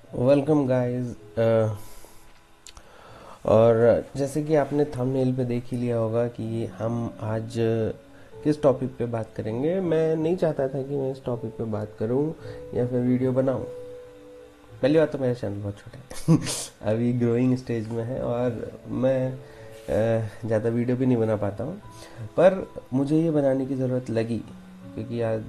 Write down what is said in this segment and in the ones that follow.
Welcome guys. और जैसे कि आपने थंबनेल पे देख ही लिया होगा कि हम आज किस टॉपिक पे बात करेंगे। मैं नहीं चाहता था कि मैं इस टॉपिक पे बात करूं या फिर वीडियो बनाऊं। पहली बात तो मेरा चैनल बहुत छोटा है अभी ग्रोइंग स्टेज में है और मैं ज़्यादा वीडियो भी नहीं बना पाता हूं। पर मुझे ये बनाने की ज़रूरत लगी क्योंकि आज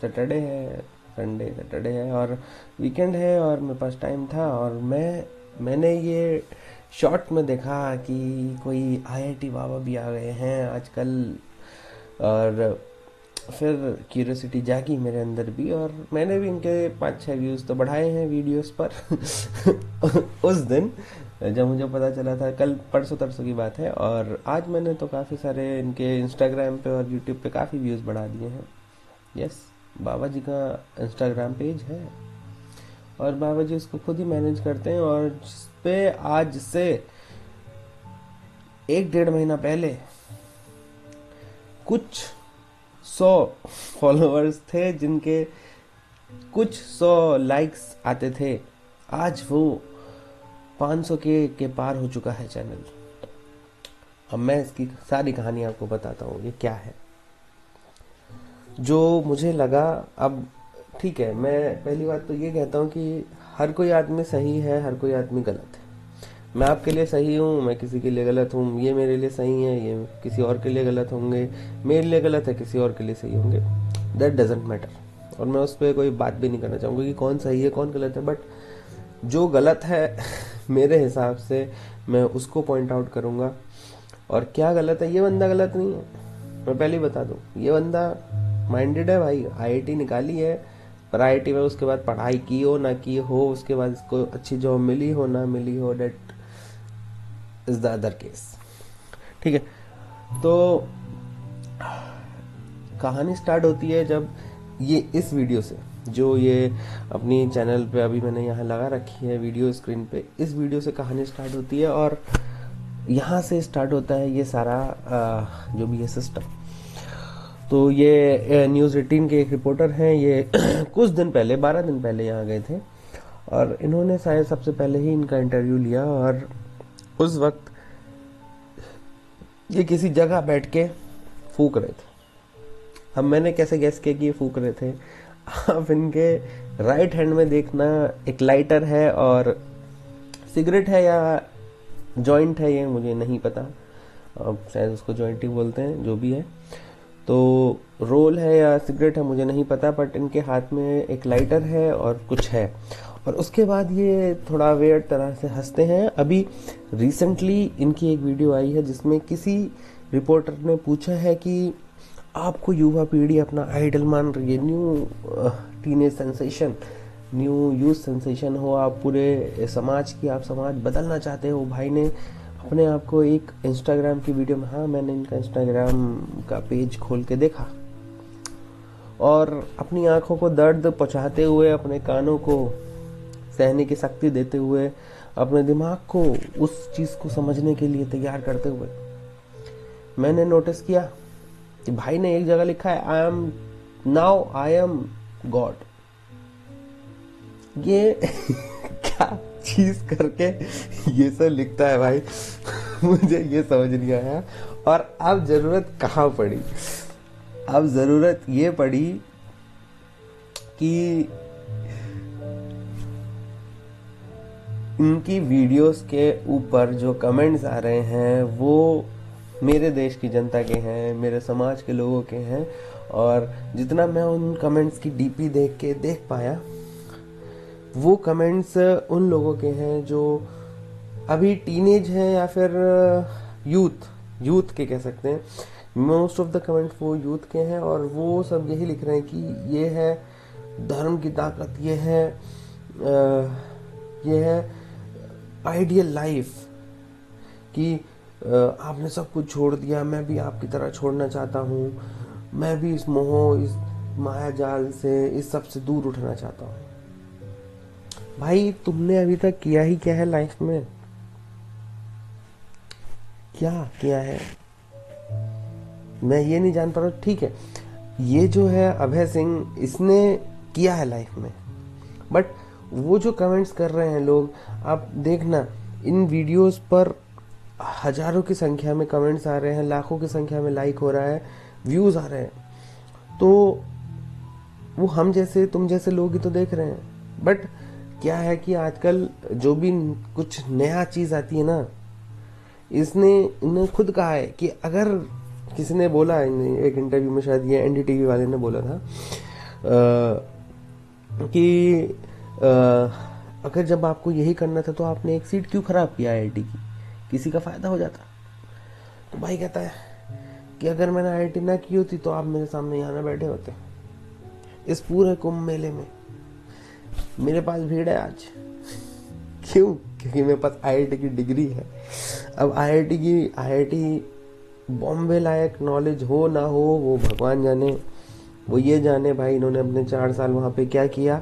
सैटरडे है, संडे सैटरडे है और वीकेंड है और मेरे पास टाइम था। और मैंने ये शॉर्ट में देखा कि कोई आईआईटी बाबा भी आ गए हैं आजकल। और फिर क्यूरियोसिटी जागी मेरे अंदर भी और मैंने भी इनके 5-6 व्यूज़ तो बढ़ाए हैं वीडियोस पर उस दिन जब मुझे पता चला था, कल परसों तरसों की बात है, और आज मैंने तो काफ़ी सारे इनके इंस्टाग्राम पे और यूट्यूब पे काफ़ी व्यूज़ बढ़ा दिए हैं। यस, बाबा जी का इंस्टाग्राम पेज है और बाबा जी उसको खुद ही मैनेज करते हैं। और जिस पे आज से 1-1.5 महीना पहले कुछ 100 फॉलोअर्स थे जिनके कुछ 100 लाइक्स आते थे। आज वो 500 के पार हो चुका है चैनल। अब मैं इसकी सारी कहानी आपको बताता हूँ ये क्या है जो मुझे लगा। अब ठीक है, मैं पहली बात तो ये कहता हूँ कि हर कोई आदमी सही है, हर कोई आदमी गलत है। मैं आपके लिए सही हूँ, मैं किसी के लिए गलत हूँ। ये मेरे लिए सही है, ये किसी और के लिए गलत होंगे। मेरे लिए गलत है, किसी और के लिए सही होंगे। That doesn't matter. और मैं उस पर कोई बात भी नहीं करना चाहूँगा कि कौन सही है कौन गलत है। बट जो गलत है मेरे हिसाब से मैं उसको पॉइंट आउट करूँगा। और क्या गलत है, ये बंदा गलत नहीं है। मैं पहले ही बता दूँ, ये बंदा माइंडेड है भाई। आईआईटी निकाली है, पर आईआईटी में उसके बाद पढ़ाई की हो ना की हो, उसके बाद इसको अच्छी जॉब मिली हो ना मिली हो, that is the other case. ठीक है, तो कहानी स्टार्ट होती है जब ये इस वीडियो से, जो ये अपनी चैनल पे अभी मैंने यहाँ लगा रखी है वीडियो स्क्रीन पे, इस वीडियो से कहानी स्टार्ट होती है। और यहाँ से स्टार्ट होता है ये सारा जो भी है सिस्टम। तो ये न्यूज़ 18 के एक रिपोर्टर हैं, ये कुछ दिन पहले, 12 दिन पहले यहाँ गए थे और इन्होंने शायद सबसे पहले ही इनका इंटरव्यू लिया। और उस वक्त ये किसी जगह बैठ के फूक रहे थे। अब मैंने कैसे गैस किया कि ये फूक रहे थे। अब इनके राइट हैंड में देखना एक लाइटर है और सिगरेट है या जॉइंट है, ये मुझे नहीं पता। अब शायद उसको जॉइंट ही बोलते हैं, जो भी है। तो रोल है या सिगरेट है मुझे नहीं पता, बट इनके हाथ में एक लाइटर है और कुछ है। और उसके बाद ये थोड़ा वेयर तरह से हंसते हैं। अभी रिसेंटली इनकी एक वीडियो आई है जिसमें किसी रिपोर्टर ने पूछा है कि आपको युवा पीढ़ी अपना आइडल मान रही है, new teenage sensation, new youth sensation हो आप, पूरे समाज की आप समाज बदलना चाहते हो। भाई ने अपने आप को एक इंस्टाग्राम की वीडियो में, हाँ मैंने इनका इंस्टाग्राम का पेज खोल के देखा, और अपनी आंखों को दर्द पहुंचाते हुए, अपने कानों को सहने की शक्ति देते हुए, अपने दिमाग को उस चीज़ को समझने के लिए तैयार करते हुए, मैंने नोटिस किया कि भाई ने एक जगह लिखा है I am now I am God. ये क्या चीज करके ये सब लिखता है भाई मुझे ये समझ नहीं आया। और अब जरूरत कहाँ पड़ी, अब जरूरत ये पड़ी कि इनकी वीडियोस के ऊपर जो कमेंट्स आ रहे हैं वो मेरे देश की जनता के हैं, मेरे समाज के लोगों के हैं। और जितना मैं उन कमेंट्स की डीपी देख पाया, वो कमेंट्स उन लोगों के हैं जो अभी टीनेज हैं या फिर यूथ यूथ के कह सकते हैं। मोस्ट ऑफ द कमेंट्स वो यूथ के हैं और वो सब यही लिख रहे हैं कि ये है धर्म की ताकत, ये है आइडियल लाइफ, कि आपने सब कुछ छोड़ दिया, मैं भी आपकी तरह छोड़ना चाहता हूँ, मैं भी इस मोह, इस माया जाल से, इस सब से दूर उठना चाहता हूँ। भाई तुमने अभी तक किया ही क्या है लाइफ में, क्या किया है मैं ये नहीं जान पा रहा। ठीक है, ये जो है अभय सिंह, इसने किया है लाइफ में, बट वो जो कमेंट्स कर रहे हैं लोग, आप देखना इन वीडियोस पर हजारों की संख्या में कमेंट्स आ रहे हैं, लाखों की संख्या में लाइक हो रहा है, व्यूज आ रहे हैं। तो वो हम जैसे तुम जैसे लोग ही तो देख रहे हैं। बट क्या है कि आजकल जो भी कुछ नया चीज आती है ना, इन्हें खुद कहा है कि अगर किसी ने बोला एक इंटरव्यू में, शायद ये एनडीटीवी वाले ने बोला था कि अगर जब आपको यही करना था तो आपने एक सीट क्यों खराब किया आईआईटी की, किसी का फायदा हो जाता। तो भाई कहता है कि अगर मैंने आईआईटी ना की होती तो आप मेरे सामने यहाँ ना बैठे होते। इस पूरे कुंभ मेले में मेरे पास भीड़ है आज। क्यों? क्योंकि मेरे पास आईआईटी की डिग्री है। अब आईआईटी बॉम्बे लायक नॉलेज हो ना हो वो भगवान जाने, वो ये जाने भाई इन्होंने अपने 4 साल वहां पे क्या किया,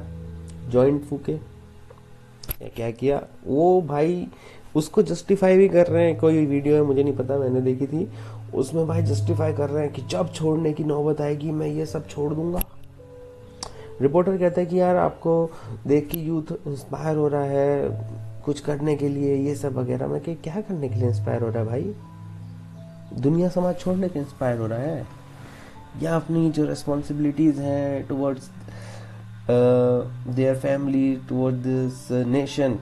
जॉइंट फूके क्या किया वो भाई। उसको जस्टिफाई भी कर रहे हैं, कोई वीडियो है मुझे नहीं पता, मैंने देखी थी, उसमें भाई जस्टिफाई कर रहे हैं कि जब छोड़ने की नौबत आएगी मैं ये सब छोड़ दूंगा। रिपोर्टर कहता है कि यार आपको देख के यूथ इंस्पायर हो रहा है कुछ करने के लिए, ये सब वगैरह। मैं क्या करने के लिए इंस्पायर हो रहा है भाई? दुनिया समाज छोड़ने के इंस्पायर हो रहा है, या अपनी जो रिस्पॉन्सिबिलिटीज हैं towards their family, toward this nation,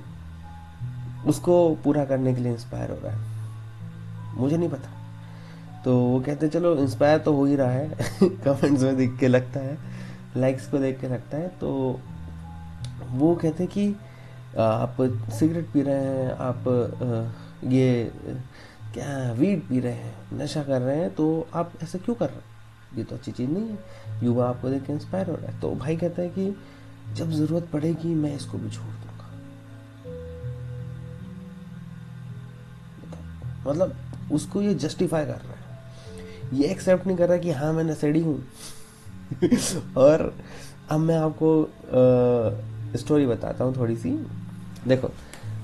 उसको पूरा करने के लिए इंस्पायर हो रहा है? मुझे नहीं पता। तो वो कहते हैं चलो इंस्पायर तो हो ही रहा है कमेंट्स में देख के लगता है, लाइक्स को देख के लगता है। तो वो कहते हैं कि आप सिगरेट पी रहे हैं, आप ये क्या वीड पी रहे हैं, नशा कर रहे हैं, तो आप ऐसा क्यों कर रहे हैं? ये तो अच्छी चीज़ नहीं है। युवा आपको देख के इंस्पायर हो रहा है। तो भाई कहता है कि जब ज़रूरत पड़ेगी मैं इसको भी छोड़ दूंगा। मतलब उसको ये जस्टिफाई कर रहा है, ये एक्सेप्ट नहीं कर रहा कि हाँ मैं नशेड़ी हूँ और अब मैं आपको स्टोरी बताता हूँ थोड़ी सी। देखो,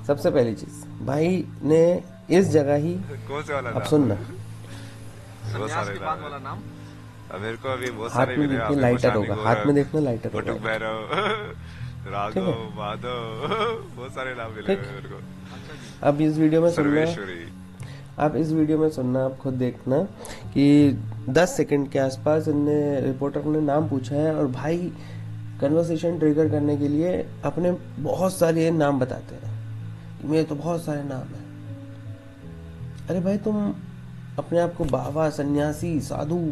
सबसे पहली चीज भाई ने इस जगह ही, कौन से वाला अब नाम? सुनना, बहुत सारे नाम वाला नाम। अब मेरे को अभी बहुत हाथ सारे में मिले, देखने आपने लाइटर मशानी होगा, हाथ में देखना लाइटर बटुक होगा, भैरव, ठीक राघव, है? माधव, बहुत सारे नाम मिले ठीक। हुए मेरे को। अब इस वीडियो में सुनना, सर्वेश्वरी। आप इस वीडियो में सुनना, आप खुद देखना कि 10 सेकंड के आसपास इनने, रिपोर्टर ने नाम पूछा है और भाई कन्वर्सेशन ट्रिगर करने के लिए अपने बहुत सारे नाम बताते हैं कि मेरे तो बहुत सारे नाम हैं। अरे भाई तुम अपने आप को बाबा, सन्यासी, साधु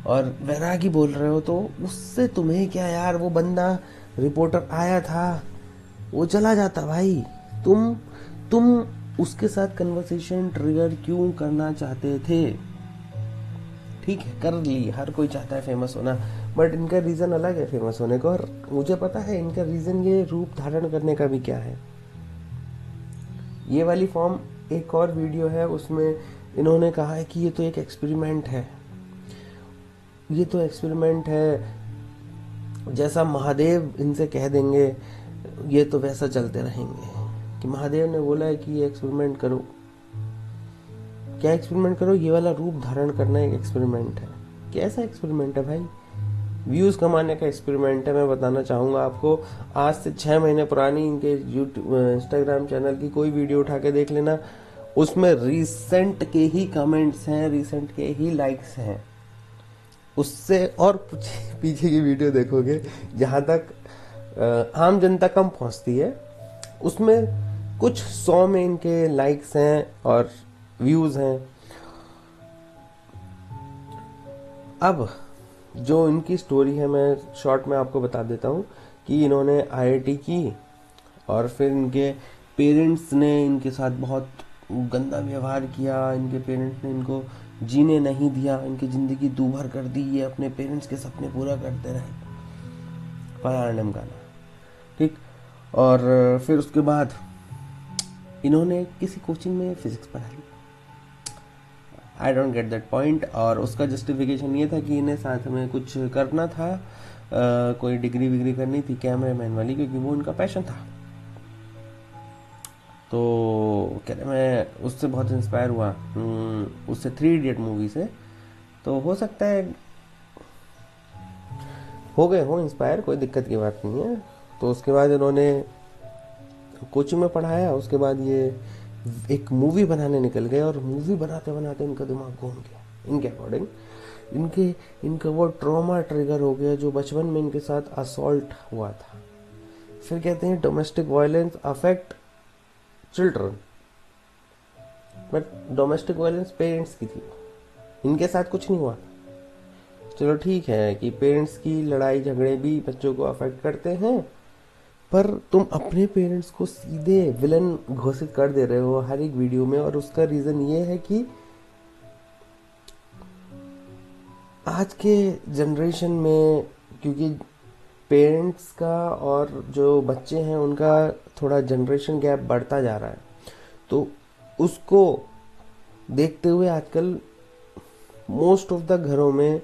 और वैरागी बोल रहे हो, तो उससे तुम्हें क्या यार? वो बंदा रिपोर्टर आया था, वो चला जाता भाई। तुम उसके साथ कन्वर्सेशन ट्रिगर क्यों करना चाहते थे? ठीक है, कर ली, हर कोई चाहता है फेमस होना, बट इनका रीजन अलग है फेमस होने का, और मुझे पता है इनका रीजन ये रूप धारण करने का भी क्या है। ये वाली फॉर्म, एक और वीडियो है उसमें इन्होंने कहा है कि ये तो एक एक्सपेरिमेंट है, ये तो एक्सपेरिमेंट है, जैसा महादेव इनसे कह देंगे ये तो वैसा चलते रहेंगे, कि महादेव ने बोला है कि ये एक्सपेरिमेंट करो। क्या एक्सपेरिमेंट करो? ये वाला रूप धारण करना एक एक्सपेरिमेंट है। कैसा एक्सपेरिमेंट है भाई? व्यूज कमाने का एक्सपेरिमेंट है। मैं बताना चाहूंगा आपको, आज से 6 महीने पुरानी इनके यूट्यूब, इंस्टाग्राम चैनल की कोई वीडियो उठा के देख लेना, उसमें रिसेंट के ही कमेंट्स हैं, रिसेंट के ही लाइक्स हैं। उससे और पीछे की वीडियो देखोगे जहां तक आम जनता कम पहुंचती है, उसमें कुछ 100 में इनके लाइक्स हैं और व्यूज हैं। अब जो इनकी स्टोरी है मैं शॉर्ट में आपको बता देता हूँ कि इन्होंने आईआईटी की और फिर इनके पेरेंट्स ने इनके साथ बहुत गंदा व्यवहार किया, इनके पेरेंट्स ने इनको जीने नहीं दिया, इनकी ज़िंदगी दूभर कर दी, ये अपने पेरेंट्स के सपने पूरा करते रहे, फलाना गाना, ठीक। और फिर उसके बाद इन्होंने किसी कोचिंग में फिजिक्स पढ़ाई, I don't get that point. और उसका जस्टिफिकेशन ये था कि इन्हें साथ में कुछ करना था, कोई डिग्री विग्री करनी थी कैमरामैन वाली, क्योंकि वो उनका पैशन था। तो कह रहे मैं उससे बहुत इंस्पायर हुआ, उससे 3 इडियट मूवी से। तो हो सकता है हो गए हो इंस्पायर, कोई दिक्कत की बात नहीं है। तो उसके बाद इन्होंने कोचिंग में पढ़ाया, उसके बाद ये एक मूवी बनाने निकल गए और मूवी बनाते बनाते इनका दिमाग घूम गया। इनके अकॉर्डिंग इनका वो ट्रॉमा ट्रिगर हो गया जो बचपन में इनके साथ असॉल्ट हुआ था। फिर कहते हैं domestic violence affect children, but domestic violence parents की थी, इनके साथ कुछ नहीं हुआ। चलो ठीक है कि पेरेंट्स की लड़ाई झगड़े भी बच्चों को अफेक्ट करते हैं, पर तुम अपने पेरेंट्स को सीधे विलन घोषित कर दे रहे हो हर एक वीडियो में। और उसका रीजन ये है कि आज के जनरेशन में, क्योंकि पेरेंट्स का और जो बच्चे हैं उनका थोड़ा जनरेशन गैप बढ़ता जा रहा है, तो उसको देखते हुए आजकल मोस्ट ऑफ द घरों में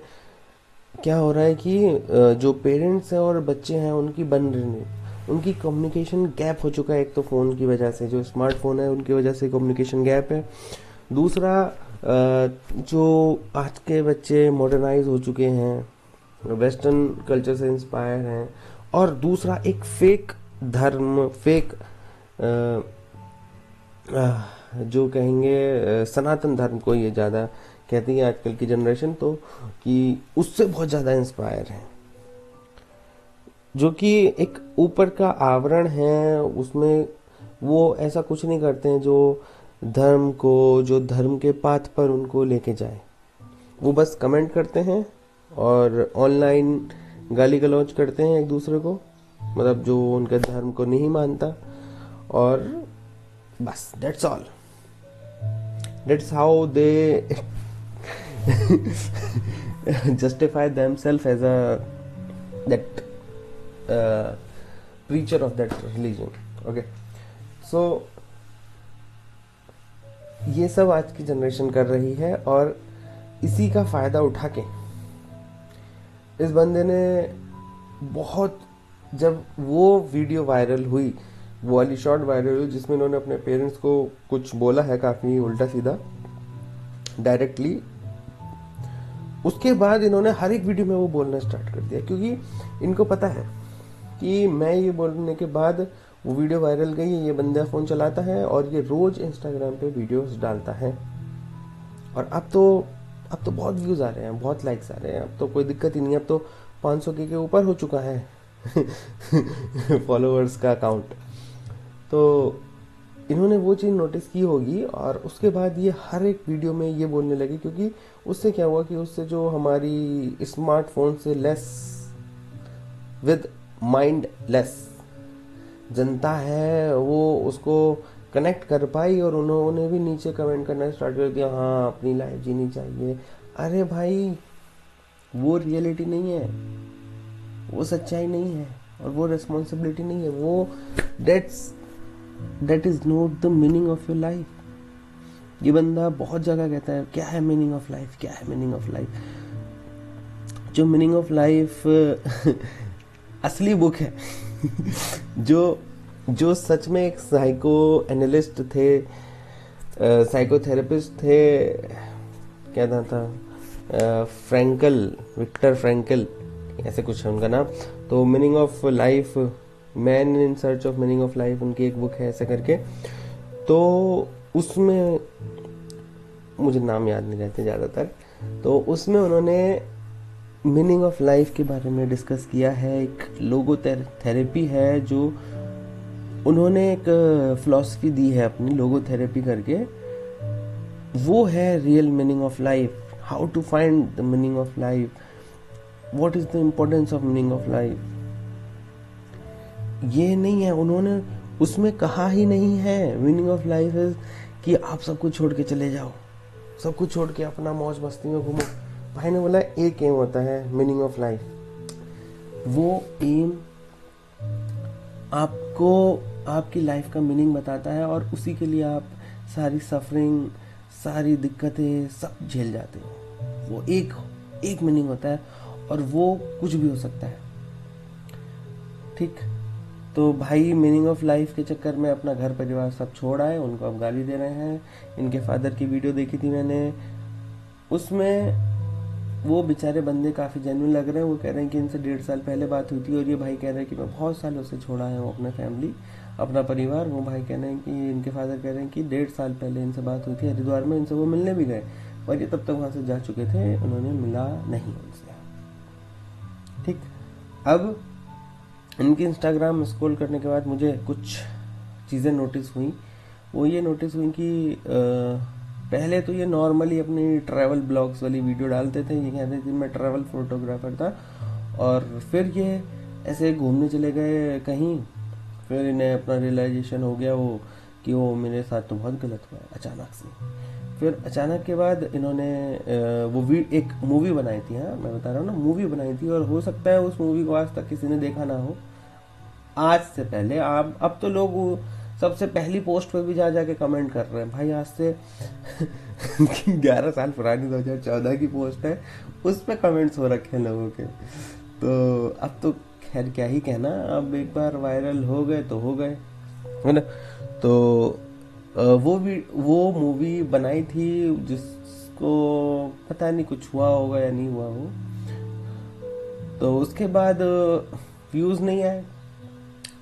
क्या हो रहा है कि जो पेरेंट्स हैं और बच्चे हैं उनकी बन रही नहीं, उनकी कम्युनिकेशन गैप हो चुका है। एक तो फ़ोन की वजह से, जो स्मार्टफोन है उनकी वजह से कम्युनिकेशन गैप है। दूसरा जो आज के बच्चे मॉडर्नाइज हो चुके हैं, वेस्टर्न कल्चर से इंस्पायर हैं। और दूसरा एक फेक धर्म, फेक जो कहेंगे सनातन धर्म को ये ज़्यादा कहती है आजकल की जनरेशन, तो कि उससे बहुत ज़्यादा इंस्पायर है, जो कि एक ऊपर का आवरण है, उसमें वो ऐसा कुछ नहीं करते हैं जो धर्म को, जो धर्म के पाथ पर उनको लेके जाए। वो बस कमेंट करते हैं और ऑनलाइन गाली गलौज करते हैं एक दूसरे को, मतलब जो उनके धर्म को नहीं मानता, और बस that's all, that's how they justify themselves as a that preacher of that religion. Okay, so ये सब आज की जनरेशन कर रही है, और इसी का फायदा उठा के इस बंदे ने बहुत, जब वो वीडियो वायरल हुई, वो वाली शॉर्ट वायरल हुई जिसमें उन्होंने अपने पेरेंट्स को कुछ बोला है काफी उल्टा सीधा डायरेक्टली, उसके बाद इन्होंने हर एक वीडियो में वो बोलना स्टार्ट कर दिया, क्योंकि इनको पता है कि मैं ये बोलने के बाद वो वीडियो वायरल गई, ये बंदा फ़ोन चलाता है और ये रोज़ इंस्टाग्राम पे वीडियोस डालता है, और अब तो बहुत व्यूज़ आ रहे हैं, बहुत लाइक्स आ रहे हैं, अब तो कोई दिक्कत ही नहीं है, अब तो 500 के ऊपर हो चुका है फॉलोअर्स का अकाउंट। तो इन्होंने वो चीज़ नोटिस की होगी, और उसके बाद ये हर एक वीडियो में ये बोलने लगे, क्योंकि उससे क्या हुआ कि उससे जो हमारी स्मार्टफोन से लेस विद माइंड लेस जनता है वो उसको कनेक्ट कर पाई, और उन्होंने भी नीचे कमेंट करना स्टार्ट कर दिया, हाँ अपनी लाइफ जीनी चाहिए। अरे भाई, वो रियलिटी नहीं है, वो सच्चाई नहीं है, और वो रिस्पॉन्सिबिलिटी नहीं है, वो that is not the meaning of your life. ये बंदा बहुत जगह कहता है क्या है मीनिंग ऑफ लाइफ, क्या है मीनिंग ऑफ लाइफ। जो मीनिंग ऑफ लाइफ असली बुक है जो सच में एक साइको एनालिस्ट थे, साइकोथेरेपिस्ट थे, क्या नाम था, विक्टर फ्रैंकल, ऐसे कुछ है उनका नाम। तो meaning of life, man in search of meaning of life, उनकी एक बुक है ऐसे करके। तो उसमें मुझे नाम याद नहीं रहते ज़्यादातर, तो उसमें उन्होंने मीनिंग ऑफ लाइफ के बारे में डिस्कस किया है। एक लोगोथेरेपी है जो उन्होंने एक फिलॉसफी दी है अपनी, लोगोथेरेपी करके, वो है real meaning of life, how to find the meaning of life, what is the importance of meaning of life. ये नहीं है, उन्होंने उसमें कहा ही नहीं है मीनिंग ऑफ लाइफ इज कि आप सब कुछ छोड़ के चले जाओ, सब कुछ छोड़ के अपना मौज मस्ती में घूमो। भाई ने बोला एक एम होता है मीनिंग ऑफ लाइफ, वो एम आपको आपकी लाइफ का मीनिंग बताता है, और उसी के लिए आप सारी सफरिंग, सारी दिक्कतें सब झेल जाते हो। वो एक मीनिंग होता है, और वो कुछ भी हो सकता है। ठीक, तो भाई मीनिंग ऑफ लाइफ के चक्कर में अपना घर परिवार सब छोड़ आए, उनको अब गाली दे रहे हैं। इनके फादर की वीडियो देखी थी मैंने, उसमें वो बेचारे बंदे काफ़ी जेन्युइन लग रहे हैं। वो कह रहे हैं कि इनसे 1.5 साल पहले बात हुई थी और ये भाई कह रहे हैं कि मैं बहुत सालों से छोड़ा हूँ अपना फैमिली, अपना परिवार। वो भाई कह रहे हैं कि इनके फादर कह रहे हैं कि 1.5 साल पहले इनसे बात हुई थी हरिद्वार में, इनसे वो मिलने भी गए और ये तब तक वहाँ से जा चुके थे, उन्होंने मिला नहीं उनसे। ठीक, अब इनकी इंस्टाग्राम स्क्रॉल करने के बाद मुझे कुछ चीज़ें नोटिस हुई। वो ये नोटिस हुई कि पहले तो ये नॉर्मली अपनी ट्रैवल ब्लॉग्स वाली वीडियो डालते थे, ये कहते थे कि मैं ट्रैवल फोटोग्राफर था, और फिर ये ऐसे घूमने चले गए कहीं, फिर इन्हें अपना रियलाइजेशन हो गया वो कि वो मेरे साथ तो बहुत गलत हुआ है अचानक से। फिर अचानक के बाद इन्होंने एक मूवी बनाई थी। हाँ, मैं बता रहा हूँ ना, मूवी बनाई थी, और हो सकता है उस मूवी को आज तक किसी ने देखा ना हो। आज से पहले आप, अब तो लोग सबसे पहली पोस्ट पे भी जा जाके कमेंट कर रहे हैं भाई। आज से 11 साल पुरानी 2014 की पोस्ट है, उस पे कमेंट्स हो रखे हैं लोगों के। तो अब तो खैर क्या ही कहना, अब एक बार वायरल हो गए तो हो गए, है ना। तो वो मूवी बनाई थी जिसको पता नहीं कुछ हुआ होगा या नहीं हुआ हो। तो उसके बाद व्यूज़ नहीं आए।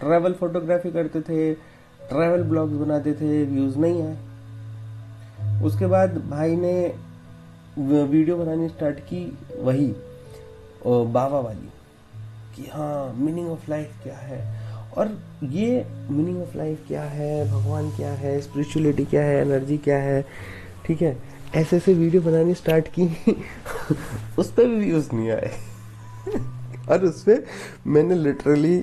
ट्रैवल फोटोग्राफी करते थे, ट्रैवल ब्लॉग्स बनाते थे, व्यूज़ नहीं आए। उसके बाद भाई ने वीडियो बनानी स्टार्ट की, वही बाबा वाली, कि हाँ मीनिंग ऑफ लाइफ क्या है, और ये मीनिंग ऑफ लाइफ क्या है, भगवान क्या है, स्पिरिचुअलिटी क्या है, एनर्जी क्या है, ठीक है, ऐसे ऐसे वीडियो बनानी स्टार्ट की। उस पर भी व्यूज़ नहीं आए। और उस पर मैंने लिटरली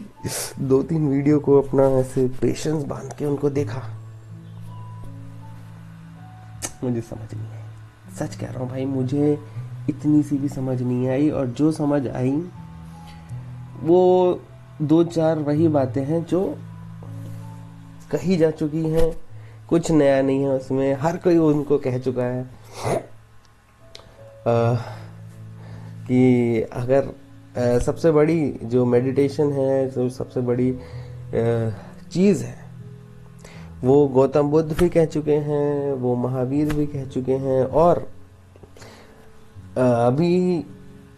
2-3 वीडियो को अपना ऐसे पेशेंस बांध के उनको देखा। मुझे समझ नहीं आई, सच कह रहा हूँ भाई, मुझे इतनी सी भी समझ नहीं आई। और जो समझ आई वो 2-4 वही बातें हैं जो कही जा चुकी हैं, कुछ नया नहीं है उसमें, हर कोई उनको कह चुका है। कि अगर सबसे बड़ी जो मेडिटेशन है, जो सबसे बड़ी चीज़ है, वो गौतम बुद्ध भी कह चुके हैं, वो महावीर भी कह चुके हैं, और अभी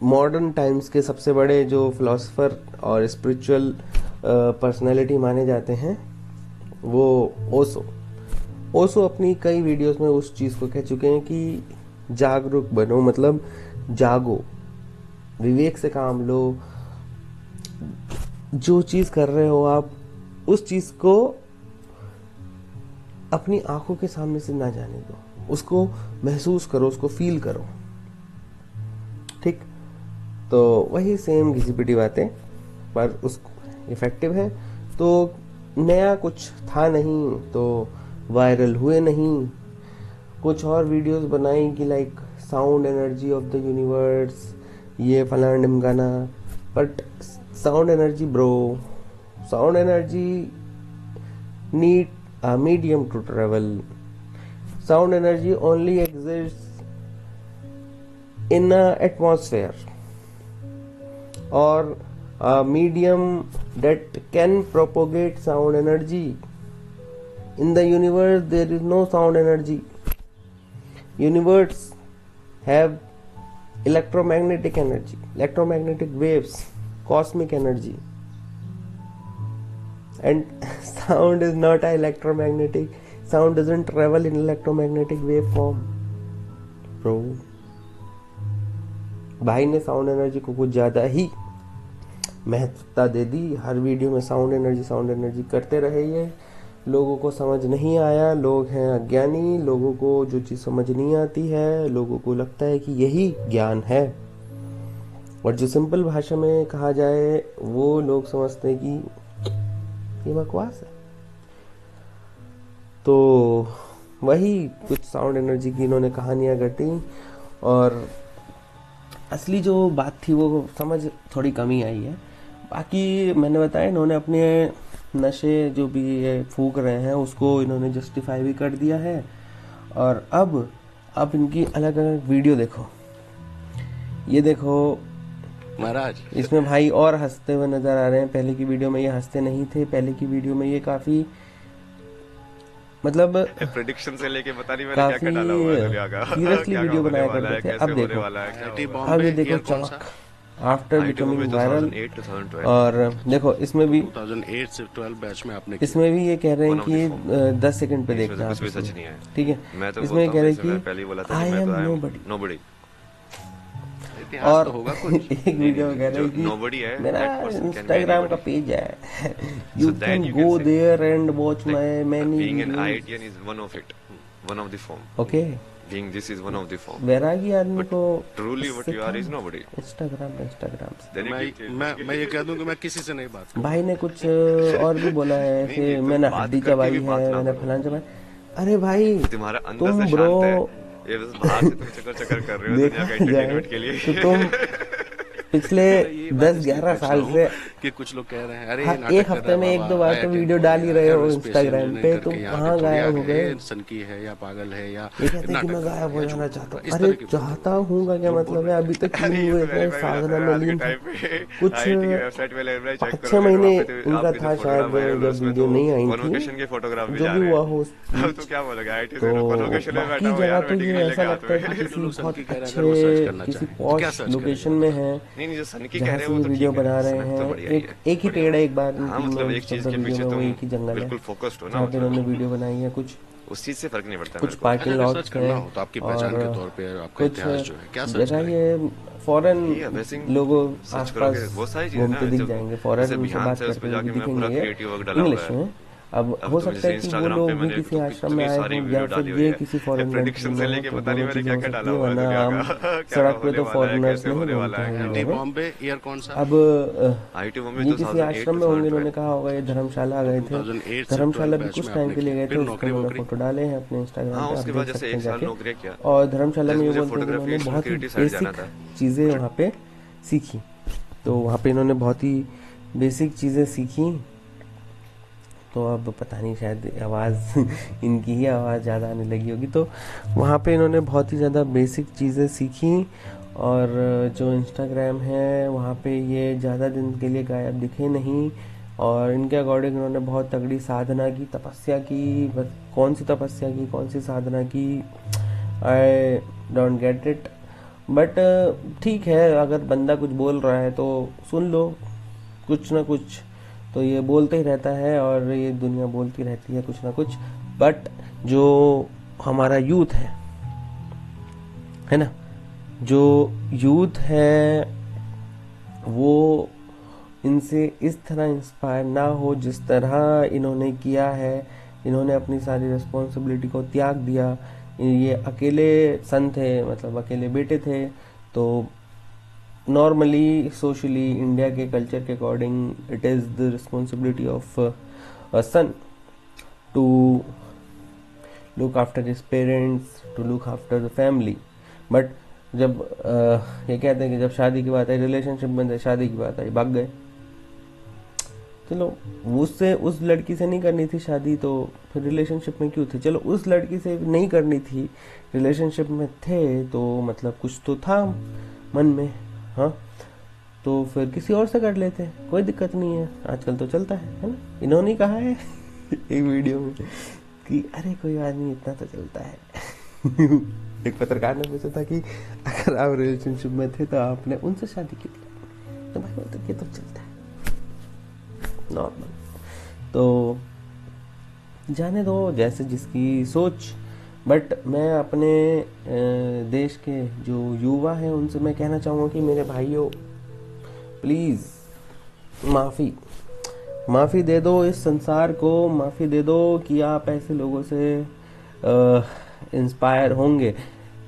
मॉडर्न टाइम्स के सबसे बड़े जो फिलोसोफर और स्पिरिचुअल पर्सनैलिटी माने जाते हैं, वो ओशो अपनी कई वीडियोस में उस चीज़ को कह चुके हैं कि जागरूक बनो, मतलब जागो, विवेक से काम लो, जो चीज़ कर रहे हो आप उस चीज़ को अपनी आंखों के सामने से ना जाने दो, उसको महसूस करो, उसको फील करो। ठीक, तो वही सेम घिसी पिटी बातें, पर उसको इफेक्टिव है। तो नया कुछ था नहीं, तो वायरल हुए नहीं। कुछ और वीडियोस बनाई कि like sound energy of the universe, ये फलाना ढिमकाना, but sound energy bro, sound energy need a medium to travel. Sound energy only exists in a atmosphere or a medium that can propagate sound energy. In the universe there is no sound energy. Universe have electromagnetic energy, electromagnetic waves, cosmic energy. And sound is not a electromagnetic, sound doesn't travel in electromagnetic waveform bro। भाई ने sound energy को कुछ ज़्यादा ही महत्वता दे दी, हर video में sound energy करते रहे। ये लोगों को समझ नहीं आया, लोग हैं अज्ञानी, लोगों को जो चीज़ समझ नहीं आती है, लोगों को लगता है कि यही ज्ञान है, और जो सिंपल भाषा में कहा जाए वो लोग समझते हैं कि ये बकवास है। तो वही कुछ साउंड एनर्जी की इन्होंने कहानियां घटी, और असली जो बात थी वो समझ थोड़ी कमी आई है। बाकी मैंने बताया, इन्होंने अपने नशे जो भी ये फूक रहे हैं उसको इन्होंने जस्टिफाई भी कर दिया है। और अब इनकी अलग अलग वीडियो देखो, ये देखो महाराज, इसमें भाई और हंसते हुए नजर आ रहे हैं। पहले की वीडियो में ये हंसते नहीं थे, पहले की वीडियो में ये काफ़ी मतलब प्रेडिक्शन से लेके पता नहीं मैंने क्या क्या काफी डाला हुआ है दुनिया का सीरियसली क्या क्या वीडियो होने बनाया वाला करते है, थे। कैसे अब होने देखो, वाला है, क्या आईटी होगा। अब बॉम्बे ये देखो ईयर कौन सा? चमक after IT becoming Bombay viral. 2008 2012 और देखो इसमें भी 2008 से 12 बैच में आपने किया। इसमें भी ये कह रहे हैं वन ऑफ द कि फॉर्म 10 सेकंड पे इसमें से देखना कुछ आप भी सच इसमें, नहीं है। ठीक है। मैं तो इसमें ये बोलता कह हूँ, रहे जैसे हैं मैं पहले ही बोला कि था कि आई मैं एम तो आई एम नोबडी। नोबडी। इतिहास और तो होगा कुछ। एक वीडियो में कह रहे जो हैं कि nobody है, मेरा that person can be Instagram का anybody. पेज है, So you that can you go can say there and watch like my many being an videos. IITian is one of it, one of the form. Okay, Being this is one of the form. वैरागी आदमी But को truly what इससे you are था is nobody. Instagram से। Then you keep मैं ये कह दूं कि मैं किसी से नहीं बात करूं। भाई ने कुछ और भी बोला है नहीं, कि नहीं, तुम मैंने बात हड्डी करके चबाई भी बात है, ना मैंने करो। फलान चबाई। अरे भाई तुम्हारा अंदर तुम से ब्रो शांत है, ये बस बाहर से तुम चक्कर चक्कर कर रहे हो दुनिया का देखा जाए एंटरटेनमेंट के लिए। तो तुम पिछले ये बात इसलिए 10-11 पूछ साल रहा हूं से कि कुछ लोग कह रहे हैं अरे हाँ, ये नाटक एक कर हफ्ते रहा में है 1-2 बाबा, बार तो IIT वीडियो बॉम्बे डाल ही रहे हो एरोस्पेस इंस्टाग्राम इंजीनियरिंग पे, करके तुम यहाँ कहाँ पे थोड़ी गायब हो आके गए? सनकी है या पागल है या ये कहते हैं कि नाटक मैं कर रहा गायब है हो या जाना झूठ चाहता बोल हूँ। रहा है। इस अरे तरह की बातें। चाहता हूँ का क्या झूठ मतलब बोल है? रहे अभी तक अरे क्यों ये हुए तो इतने मैंने पहले बोला साधना था, में आज के लीन थे? टाइम पे कुछ आईआईटी की वेबसाइट पे लाइब्रेरी चेक 5-6 करोगे तो महीने वहाँ पे तो इनका आपके जो था फोटोग्राफ शायद, वायरल है जब उसमें वीडियो तो नहीं आई वन थी, लोकेशन के फोटोग्राफ भी जो जा भी रहे हुआ हैं। हो अब तो स्पीच। क्या बोलोगे, आईआईटी तो से वन लोकेशन में बैठा बाकी हो जगह यार, तो वेटिंग ये में ऐसा लेके हाथ लगता है कि में। जो किसी लोग बहुत सनकी कह रहे हैं, अच्छे, अगर वो सर्च करना किसी चाहें तो क्या पॉश सर्च लोकेशन करेंगे में बताओ। है, नहीं नहीं, जो सन की कह जहाँ रहे से हैं ये वो तो वीडियो ठीक है, बना रहे सनक तो हैं। बढ़िया ही है, एक ही बढ़िया। पेड़ है, एक बार हाँ इनकी मतलब मैं एक चीज सब के वीडियो पीछे में, वो तुम एक ही जंगल है बिल्कुल फोकस्ड हो ना, जहाँ पे इन्होंने मतलब वीडियो बनाई है। कुछ उस चीज से फर्क नहीं पड़ता कुछ मेरे को। पार्किंग अगर लॉट्स रिसर्च करना हैं हो तो आपकी पहचान के और तौर पे आपका कुछ इतिहास जो है क्या सर्च जगह करेंगे? ये फॉरेन ये अमेजिंग लोगों सर्च करोगे आसपास बहुत सारी चीजें ना, घूमते दिख जब जाएंगे, फॉरेन जैसे उनसे बिहान बात से उस करते पे हुए भी जाके मैं पूरा दिखेंगे क्रिएटिव वर्क डाला हुआ इंग्लिश है। में। अब अब हो तुम सकता जैसे है कि वो इंस्टाग्राम लोग पे भी मैंने किसी तो आश्रम में कितनी आए सारी हों या वीडियो फिर डाली हुई ये है, किसी फॉरेन कंट्री प्रेडिक्शन से में हो, लेके तो पता नहीं दोनों मैंने चीजें क्या हो क्या डाला सकती है, हुआ है वरना दुनिया आम का। क्या सड़क पे होने तो वाला है, फॉरेनर्स कैसे नहीं होने घूमते वाला है, हैं क्या आईआईटी इंडिया में। बॉम्बे ईयर कौन सा? अब आईआईटी बॉम्बे ये किसी 2008 आश्रम में होंगे, इन्होंने 2012। कहा होगा ये धर्मशाला गए थे, 2008 से 12 धर्मशाला भी बैच कुछ में टाइम आपने के लिए किया, गए थे, फिर उसके नौकरी उन्होंने वोकरी? फोटो डाले हैं अपने इंस्टाग्राम हाँ पे, आप उसके देख बाद सकते जैसे हैं एक साल जाके। नौकरी किया, और धर्मशाला में जैसे ये मुझे बोलते हैं कि फोटोग्राफी इन्होंने बहुत ही क्रिएटिव साइड जाना बेसिक था। चीज़ें वहाँ पे सीखी, तो वहाँ पे इन्होंने बहुत ही बेसिक चीज़ें सीखी। तो अब पता नहीं, शायद आवाज़ इनकी ही आवाज़ ज़्यादा आने लगी होगी। तो वहाँ पे इन्होंने बहुत ही ज़्यादा बेसिक चीज़ें सीखी, और जो इंस्टाग्राम है वहाँ पे ये ज़्यादा दिन के लिए गायब दिखे नहीं, और इनके अकॉर्डिंग इन्होंने बहुत तगड़ी साधना की, तपस्या की। बस कौन सी तपस्या की, कौन सी साधना की, I don't get it, but ठीक है, अगर बंदा कुछ बोल रहा है तो सुन लो, कुछ ना कुछ तो ये बोलते ही रहता है, और ये दुनिया बोलती रहती है कुछ ना कुछ। बट जो हमारा यूथ है ना, जो यूथ है वो इनसे इस तरह इंस्पायर ना हो जिस तरह इन्होंने किया है। इन्होंने अपनी सारी रिस्पॉन्सिबिलिटी को त्याग दिया। ये अकेले सन थे, मतलब अकेले बेटे थे, तो नॉर्मली सोशली इंडिया के कल्चर के according it is the responsibility of a son to look after his parents, to look after the family. But जब ये कहते हैं कि जब शादी की बात आई, रिलेशनशिप में शादी की बात आई, भाग गए। चलो उससे, उस लड़की से नहीं करनी थी शादी, तो फिर रिलेशनशिप में क्यों थे? चलो उस लड़की से नहीं करनी थी, रिलेशनशिप में थे, तो मतलब कुछ तो था मन में, हाँ, तो फिर किसी और से कर लेते, कोई दिक्कत नहीं है, आजकल तो चलता है ना। इन्होंने कहा है एक वीडियो में कि अरे कोई बात नहीं, इतना तो चलता है। एक पत्रकार ने पूछा था कि अगर आप रिलेशनशिप में थे तो आपने उनसे शादी की थी, तो भाई बोलते कि तो चलता है, नॉर्मल। तो जाने दो, जैसे जिसकी सोच। बट मैं अपने देश के जो युवा हैं उनसे मैं कहना चाहूँगा कि मेरे भाइयों, प्लीज़ माफ़ी दे दो इस संसार को, माफ़ी दे दो कि आप ऐसे लोगों से इंस्पायर होंगे,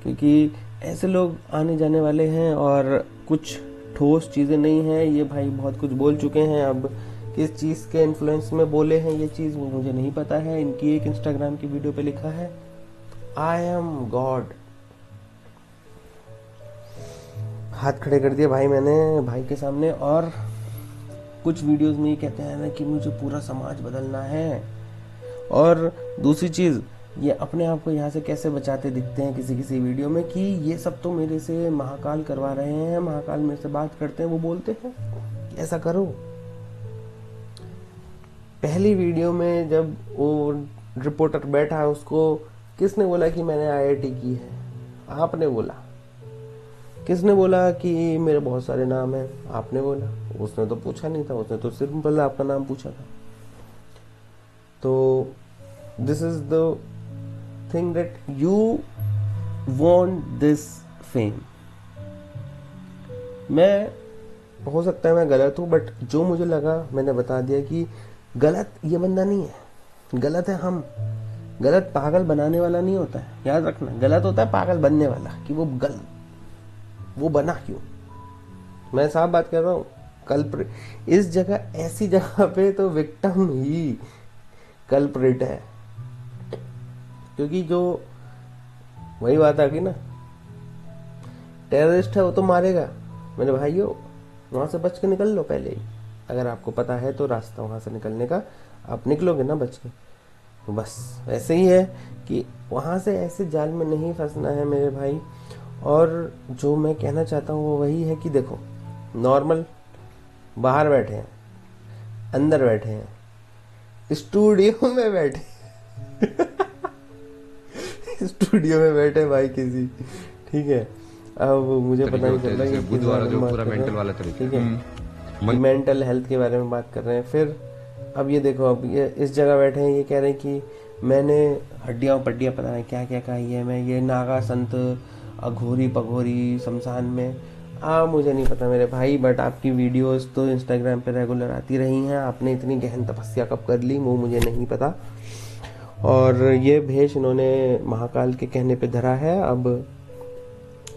क्योंकि ऐसे लोग आने जाने वाले हैं और कुछ ठोस चीज़ें नहीं हैं। ये भाई बहुत कुछ बोल चुके हैं, अब किस चीज़ के इन्फ्लुएंस में बोले हैं ये चीज़ वो मुझे नहीं पता है। इनकी एक इंस्टाग्राम की वीडियो पे लिखा है आई एम गॉड, हाथ खड़े कर दिए भाई मैंने भाई के सामने। और कुछ वीडियोस में ये कहते हैं ना कि मुझे पूरा समाज बदलना है। और दूसरी चीज़, ये अपने आप को यहाँ से कैसे बचाते दिखते हैं किसी किसी वीडियो में कि ये सब तो मेरे से महाकाल करवा रहे हैं, महाकाल मेरे से बात करते हैं, वो बोलते हैं कि ऐसा करो। पहली वीडियो में जब वो रिपोर्टर बैठा है उसको किसने बोला कि मैंने आईआईटी की है? आपने बोला। किसने बोला कि मेरे बहुत सारे नाम हैं? आपने बोला। उसने तो पूछा नहीं था, उसने तो सिंपल आपका नाम पूछा था। तो this is the thing that you want this fame. मैं, हो सकता है मैं गलत हूँ, बट जो मुझे लगा मैंने बता दिया कि गलत ये बंदा नहीं है, गलत है हम। गलत पागल बनाने वाला नहीं होता है, याद रखना। गलत होता है पागल बनने वाला, कि वो बना क्यों। मैं साफ बात कर रहा हूँ। कल्प्रिट इस जगह, ऐसी जगह पे तो विक्टिम ही कल्प्रिट है। क्योंकि जो वही बात आ गई ना, टेररिस्ट है वो तो मारेगा। मेरे भाइयों, वहां से बच के निकल लो पहले ही। अगर आपको पता है तो रास्ता वहां से निकलने का, आप निकलोगे ना बच के। तो बस ऐसे ही है कि वहां से ऐसे जाल में नहीं फंसना है मेरे भाई। और जो मैं कहना चाहता हूँ वो वही है कि देखो, नॉर्मल बाहर बैठे हैं, अंदर बैठे हैं, स्टूडियो में बैठे स्टूडियो में बैठे भाई किसी, ठीक है। अब मुझे पता नहीं चल रहा है बुद्ध वाला जो पूरा मेंटल वाला तरीका, ठीक है, मेंटल हेल्थ के बारे में बात कर रहे हैं। फिर अब ये देखो, अब ये इस जगह बैठे हैं, ये कह रहे हैं कि मैंने हड्डियां पट्टियां पता नहीं क्या क्या कही है, मैं ये नागा संत अघोरी पघोरी शमशान में, मुझे नहीं पता मेरे भाई। बट आपकी वीडियोस तो इंस्टाग्राम पे रेगुलर आती रही हैं, आपने इतनी गहन तपस्या कब कर ली वो मुझे नहीं पता। और ये भेष इन्होंने महाकाल के कहने पे धरा है। अब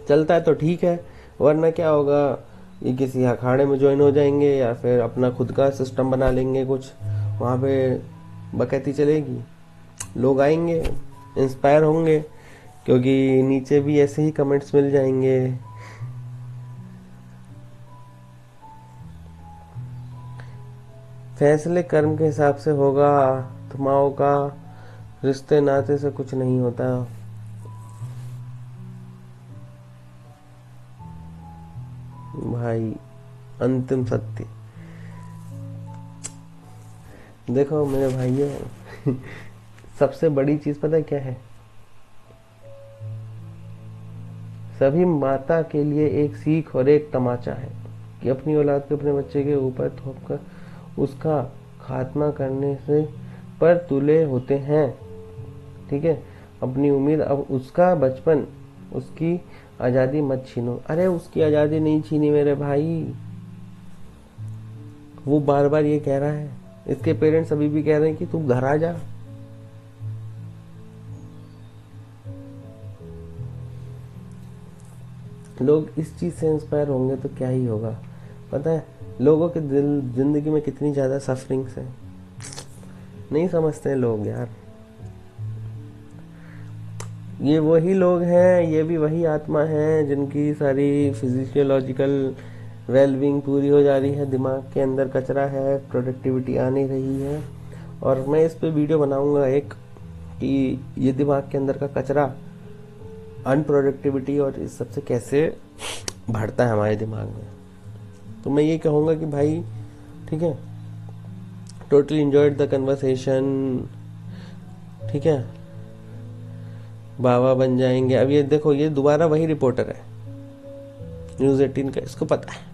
चलता है तो ठीक है, वरना क्या होगा, ये किसी अखाड़े में ज्वाइन हो जाएंगे या फिर अपना खुद का सिस्टम बना लेंगे कुछ, वहाँ पे बकैती चलेगी, लोग आएंगे, इंस्पायर होंगे, क्योंकि नीचे भी ऐसे ही कमेंट्स मिल जाएंगे। फैसले कर्म के हिसाब से होगा, आत्माओं का रिश्ते नाते से कुछ नहीं होता। भाई अंतिम सत्य देखो मेरे भाइयों, सबसे बड़ी चीज पता है क्या है? सभी माता के लिए एक सीख और एक तमाचा है कि अपनी औलाद को अपने बच्चे के ऊपर थोपकर उसका खात्मा करने से पर तुले होते हैं, ठीक है। अपनी उम्मीद, अब उसका बचपन, उसकी आजादी मत छीनो। अरे उसकी आजादी नहीं छीनी मेरे भाई, वो बार बार ये कह रहा है, इसके पेरेंट्स अभी भी कह रहे हैं कि तू घर आ जा। लोग इस चीज से इंस्पायर होंगे तो क्या ही होगा। पता है लोगों के दिल जिंदगी में कितनी ज्यादा सफरिंग्स है, नहीं समझते हैं लोग यार। ये वही लोग हैं, ये भी वही आत्मा है जिनकी सारी फिजियोलॉजिकल वेलबींग पूरी हो जा रही है, दिमाग के अंदर कचरा है, प्रोडक्टिविटी आ नहीं रही है। और मैं इस पे वीडियो बनाऊंगा एक, कि ये दिमाग के अंदर का कचरा, अनप्रोडक्टिविटी और इस सबसे कैसे बढ़ता है हमारे दिमाग में। तो मैं ये कहूँगा कि भाई ठीक है, टोटली एंजॉयड द कन्वर्सेशन, ठीक है, बाबा बन जाएंगे। अब ये देखो, ये दोबारा वही रिपोर्टर है न्यूज़ 18 का, इसको पता है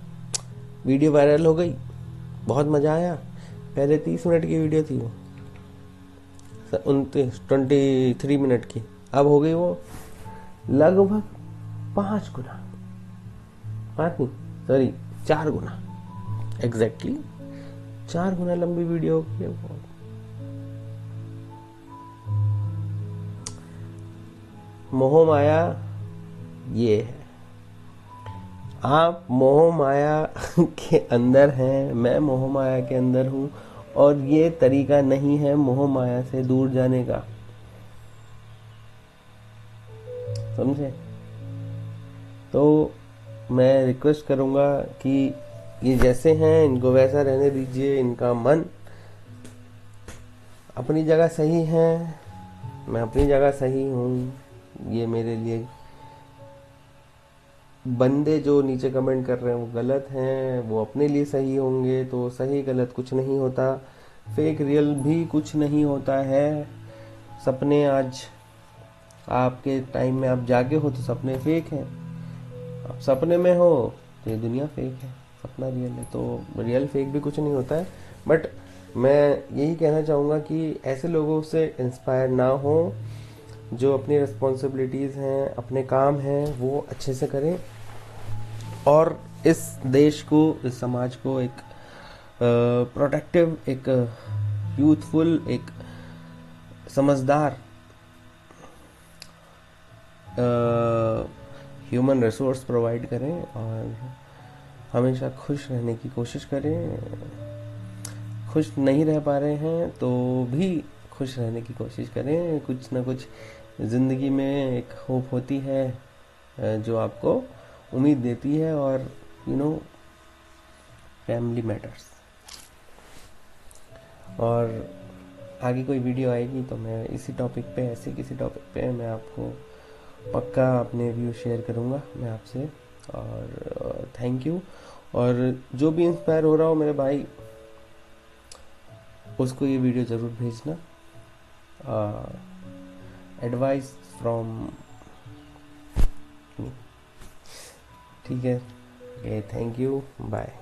वीडियो वायरल हो गई, बहुत मजा आया। पहले 30 मिनट की वीडियो थी वो, 23 मिनट की, अब हो गई वो लगभग 5 गुना, 5 नहीं सॉरी 4 गुना, एग्जैक्टली 4 गुना लंबी वीडियो हो गई वो। मोह माया ये है, आप मोह माया के अंदर हैं, मैं मोह माया के अंदर हूं, और ये तरीका नहीं है मोह माया से दूर जाने का, समझे। तो मैं रिक्वेस्ट करूंगा कि ये जैसे हैं इनको वैसा रहने दीजिए, इनका मन अपनी जगह सही है, मैं अपनी जगह सही हूँ। ये मेरे लिए बंदे जो नीचे कमेंट कर रहे हैं वो गलत हैं, वो अपने लिए सही होंगे, तो सही गलत कुछ नहीं होता, फेक रियल भी कुछ नहीं होता है। सपने आज आपके टाइम में आप जागे हो तो सपने फेक हैं, आप सपने में हो तो ये दुनिया फेक है, सपना रियल है। तो रियल फेक भी कुछ नहीं होता है। बट मैं यही कहना चाहूँगा कि ऐसे लोगों से इंस्पायर ना हो जो अपनी रिस्पॉन्सिबिलिटीज़ हैं, अपने काम हैं वो अच्छे से करें और इस देश को, इस समाज को एक प्रोटेक्टिव, एक यूथफुल, एक समझदार ह्यूमन रिसोर्स प्रोवाइड करें और हमेशा खुश रहने की कोशिश करें। खुश नहीं रह पा रहे हैं तो भी खुश रहने की कोशिश करें। कुछ ना कुछ ज़िंदगी में एक होप होती है जो आपको उम्मीद देती है, और यू नो फैमिली मैटर्स। और आगे कोई वीडियो आएगी तो मैं इसी टॉपिक पे, ऐसे किसी टॉपिक पे मैं आपको पक्का अपने व्यू शेयर करूँगा मैं आपसे। और थैंक यू। और जो भी इंस्पायर हो रहा हो मेरे भाई, उसको ये वीडियो ज़रूर भेजना। एडवाइस फ्रॉम, ठीक है। Thank you, bye.